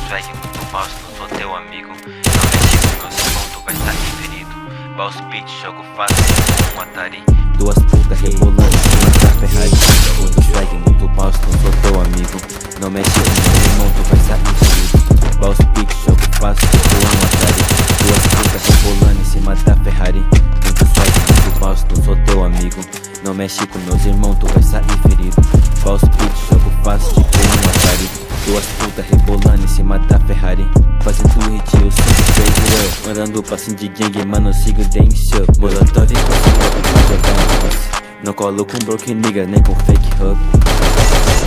Swag muito falso, não sou teu amigo. Não mexe com meus irmãos, tu vai sair ferido. Boss Beat, jogo fácil, um Atari. Duas putas rebolando em cima da Ferrari. Muito swag, muito falso, não sou teu amigo. Não mexe com meus irmãos, tu vai sair ferido. Boss Beat, jogo fácil, um Atari. Duas putas rebolando em cima da Ferrari. Muito swag, muito falso, não sou teu amigo. Não mexe com meus irmãos, tu vai sair ferido. Boss Beat, jogo fácil, um Atari. Duas putas rebolando em cima da Ferrari. Fazendo hit, eu sempre fez real. Mandando passinho de gang, mano, eu sigo dance show. Molotov com hip pra jogar na face. Não colo com broken nigga, nem com fake hub.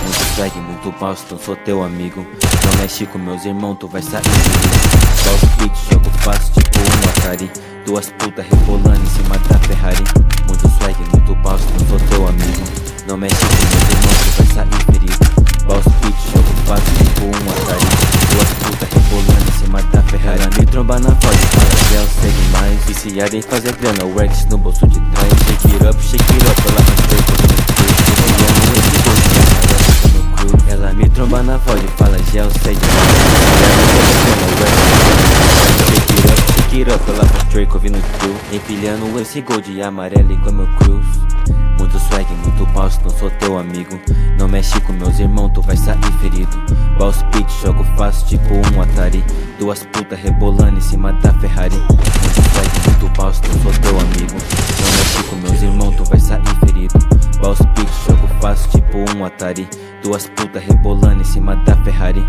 Muito swag, muito falso, não sou teu amigo. Não mexe com meus irmãos, tu vai sair feliz. Boss Beat, jogo fácil, tipo um Atari. Duas putas rebolando em cima da Ferrari. Muito swag, muito falso, não sou teu amigo. Não mexe com meus irmãos, tu vai sair ferido. Boss Beat, jogo fácil, tipo um Atari. Duas putas rebolando em cima da Ferrari. Ela me tromba na foto, fala gel, segue mais. Viciada em fazer grana, o Rex no bolso de trás. Shake it up, ela faz feito no crew. Ela me tromba na foto, fala gel, segue mais. Shake it up, ela faz Drake ouvindo crew. Empilhando esse gold amarelo igual meu cruz. Muito swag, muito falso, não sou teu amigo. Não mexe com meus irmãos, tu vai sair ferido. Boss Beat, jogo fácil, tipo um Atari. Duas putas rebolando em cima da Ferrari. Muito swag, muito falso, não sou teu amigo. Não mexe com meus irmãos, tu vai sair ferido. Boss Beat, jogo fácil, tipo um Atari. Duas putas rebolando em cima da Ferrari.